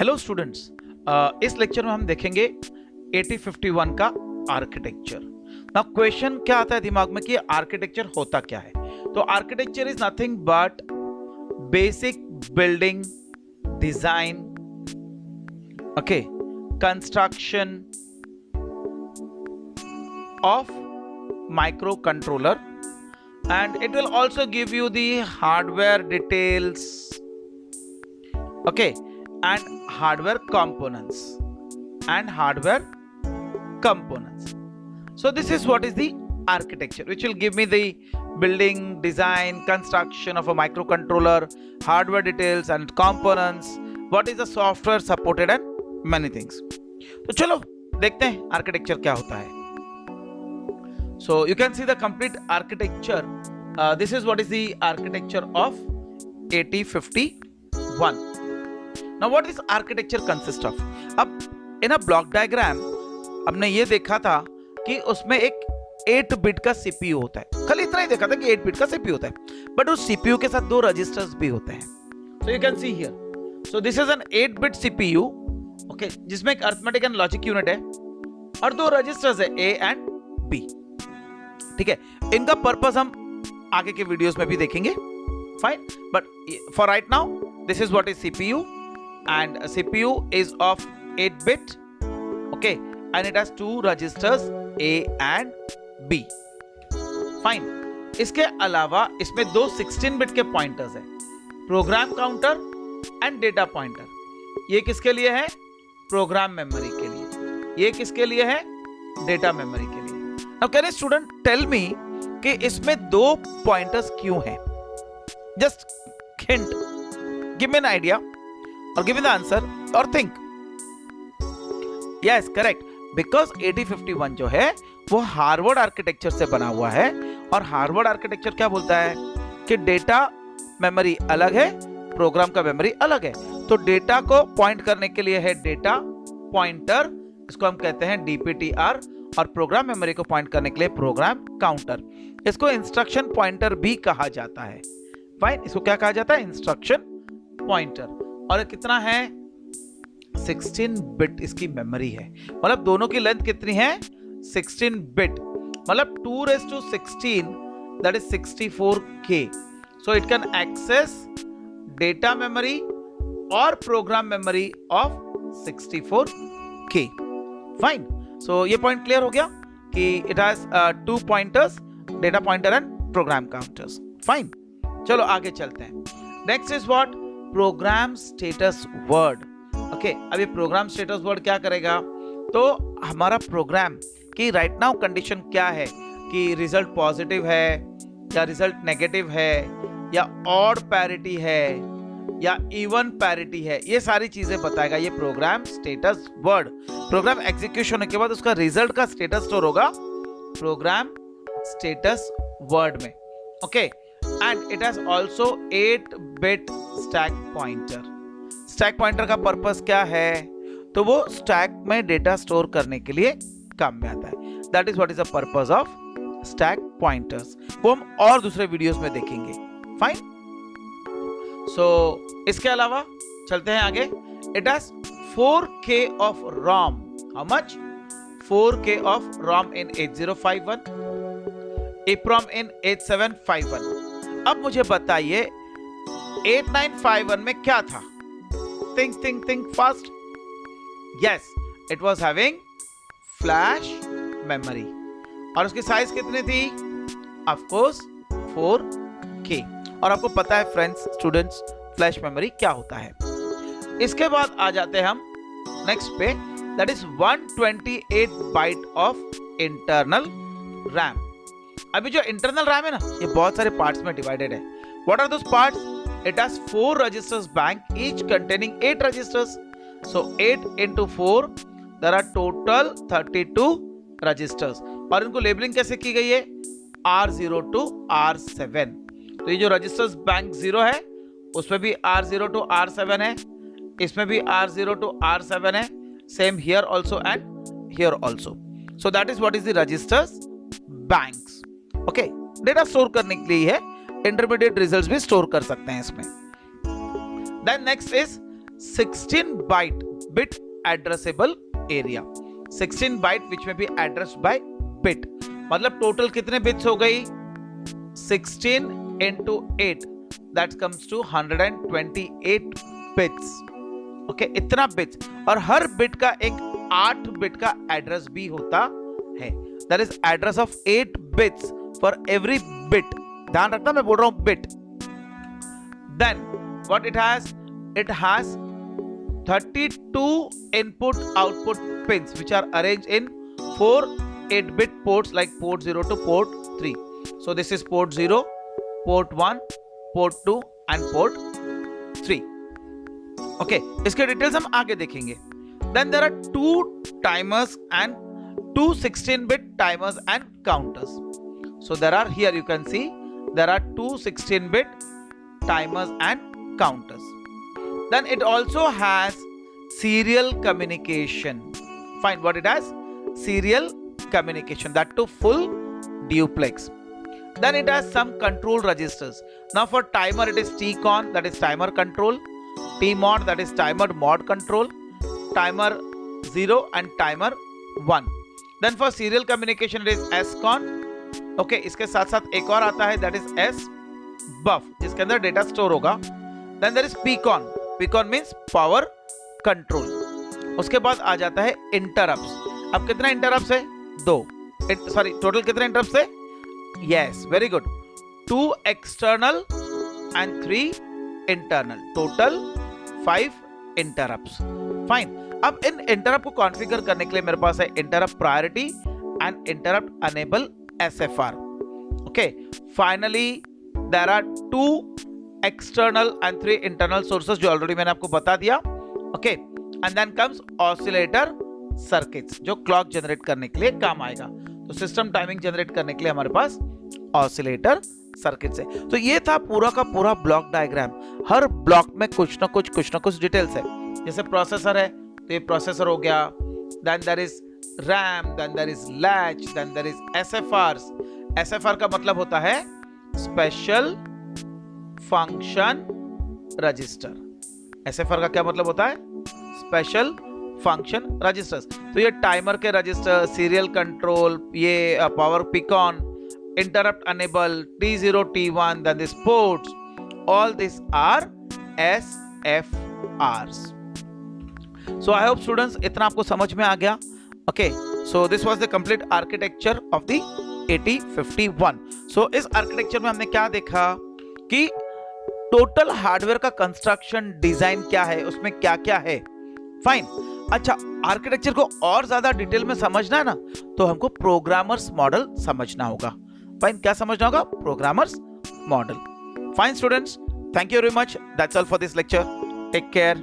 Hello students, इस lecture में हम देखेंगे 8051 का आर्किटेक्चर। नाउ क्वेश्चन क्या आता है दिमाग में कि आर्किटेक्चर होता क्या है। तो architecture is nothing but basic building design, okay, construction of microcontroller, and it will also give you the hardware details, okay, and hardware components. So this is what is the architecture, which will give me the building design, construction of a microcontroller, hardware details and components, what is the software supported and many things. तो चलो देखते हैं architecture क्या होता है। So you can see the complete architecture. This is what is the architecture of 8051. Now what is architecture consist of? अब in a block diagram हमने ये देखा था कि उसमें एक 8 बिट का CPU होता है। खाली इतना ही देखा था कि 8 बिट का CPU होता है, बट उस CPU के साथ 2 रजिस्टर्स भी होते हैं। So you can see here. So this is an 8 bit CPU, okay, जिसमें एक अरिथमेटिक एंड लॉजिक यूनिट है और 2 रजिस्टर्स है A एंड B। ठीक है, इनका पर्पस हम आगे के वीडियोस में भी देखेंगे, fine, but for right now this is what is CPU, and CPU is of 8 bit, okay, and it has 2 registers A and B, fine. इसके अलावा इसमें 2 16 बिट के पॉइंटर्स हैं, program counter and data pointer. ये किसके लिए है? Program memory के लिए। ये किसके लिए है? डेटा मेमोरी के लिए। Now can a student tell me कि इसमें 2 पॉइंटर्स क्यों हैं? Just hint, give me an idea or give me the answer or think. Yes, correct. Because 8051 जो है वो हार्वर्ड आर्किटेक्चर से बना हुआ है, और हार्वर्ड आर्किटेक्चर क्या बोलता है कि डेटा मेमोरी अलग है, प्रोग्राम का मेमोरी अलग है। तो डेटा को पॉइंट करने के लिए है डेटा पॉइंटर, इसको हम कहते हैं DPTR, और प्रोग्राम मेमोरी को पॉइंट करने के लिए प्रोग्राम काउंटर। इसको इंस्ट्रक्शन पॉइंटर भी कहा जाता है, फाइन। इसको क्या कहा जाता है? Instruction pointer. और कितना है? 16 बिट इसकी मेमोरी है, मतलब दोनों की लेंथ कितनी है? 16 बिट, मतलब 2⁻16, that is 64K। So it can access data memory और program memory of 64K, fine. So ये पॉइंट क्लियर हो गया कि it has 2 pointers, data pointer and program counters, fine. चलो आगे चलते हैं। Next is what? Program status word, okay. अब ये प्रोग्राम स्टेटस वर्ड क्या करेगा? तो हमारा प्रोग्राम की राइट नाउ कंडीशन क्या है कि रिजल्ट पॉजिटिव है या रिजल्ट नेगेटिव है या ऑड पैरिटी है या इवन पैरिटी है, ये सारी चीजें बताएगा ये programme status word. Program execution होने के बाद उसका रिजल्ट का स्टेटस स्टोर होगा प्रोग्राम स्टेटस वर्ड में, okay. And it has also 8 bit stack pointer. Stack pointer का पर्पस क्या है? तो वो स्टैक में डेटा स्टोर करने के लिए काम में आता है। That is what is the purpose of stack pointers. वो हम और दूसरे वीडियोस में देखेंगे, फाइन। सो इसके अलावा चलते हैं आगे। It has 4K of ROM. How much? 4K of ROM in 8051, EEPROM in 8751. अब मुझे बताइए 8951 में क्या था? Think fast. Yes, it was having flash memory. और उसकी साइज कितनी थी? Of course 4K. और आपको पता है फ्रेंड्स, स्टूडेंट्स, फ्लैश मेमोरी क्या होता है। इसके बाद आ जाते हैं हम नेक्स्ट पे, that is 128 byte of internal RAM. अभी जो इंटरनल रैम है ना, ये बहुत सारे पार्ट्स में डिवाइडेड है। What are those parts? It has 4 registers bank, each containing 8 registers. So 8 into 4, there are total 32 registers. और इनको लेबलिंग कैसे की गई है? R0 to R7। तो ये जो रजिस्टर्स बैंक 0 है उसमें भी R0 to R7 है, इसमें भी R0 to R7 है, same here also and here also. So that is what is the registers banks, okay. Data store करने के लिए है, इंटरमीडिएट रिजल्ट्स भी स्टोर कर सकते हैं इसमें। Then next is 16 byte bit addressable area, 16 byte which may be addressed by bit, मतलब टोटल कितने बिट्स हो गई, 16 into 8 that comes to 128 bits. Okay, इतना बिट्स, और हर बिट का एक 8 बिट का एड्रेस भी होता है, that is address of 8 bits for every bit, ध्यान रखना मैं बोल रहा हूं bit. Then what it has 32 input output pins which are arranged in 4 8-bit ports like port 0 to port 3. So this is port 0, port 1, port 2 and port 3. Okay, इसके details हम आगे देखेंगे. Then there are 2 timers and 2 16-bit timers and counters. So there are, here you can see there are 2 16-bit timers and counters. Then it also has serial communication. Fine, what it has? Serial communication, that too full duplex. Then it has some control registers. Now for timer it is TCON, that is timer control, TMOD, that is timer mod control, timer 0 and timer 1. Then for serial communication it is SCON. Okay, इसके साथ साथ एक और आता है, that is SBUF, जिसके अंदर data store होगा. Then there is PCON. PCON means power control. उसके बाद आ जाता है interrupts. अब कितना interrupts है? 2. सॉरी, टोटल कितने इंटरप्ट्स है? Yes, very good. 2 external and 3 internal. Total 5 interrupts. Fine. अब इन इंटरप्ट को कॉन्फ़िगर करने के लिए मेरे पास है interrupt priority and interrupt enable SFR. Okay. Finally, there are 2 external and 3 internal sources जो ऑलरेडी मैंने आपको बता दिया. Okay. And then comes oscillator circuits जो क्लॉक जनरेट करने के लिए काम आएगा. तो सिस्टम टाइमिंग जनरेट करने के लिए हमारे पास ऑसिलेटर सर्किट्स है. तो ये था पूरा का पूरा ब्लॉक डायग्राम. हर ब्लॉक में कुछ ना कुछ डिटेल्स है. जैसे प्रोसेसर है तो ये प्रोसेसर हो गया, then there is RAM, then there is latch, then there is SFRs. SFR का मतलब होता है स्पेशल फंक्शन रजिस्टर. SFR का क्या मतलब होता है? Special function registers. तो ये टाइमर के रजिस्टर, सीरियल कंट्रोल, ये power PCON, interrupt enable, T0, T1, then this ports, all these are SFRs. So I hope students इतना आपको समझ में आ गया. Okay, so this was the complete architecture of the 8051. So इस architecture में हमने क्या देखा कि टोटल हार्डवेयर का कंस्ट्रक्शन डिजाइन क्या है, उसमें क्या क्या है. फाइन. अच्छा, आर्किटेक्चर को और ज्यादा डिटेल में समझना है ना, तो हमको प्रोग्रामर्स मॉडल समझना होगा. फाइन, क्या समझना होगा? Programmers model. Fine students, thank you very much. That's all for this lecture. Take care.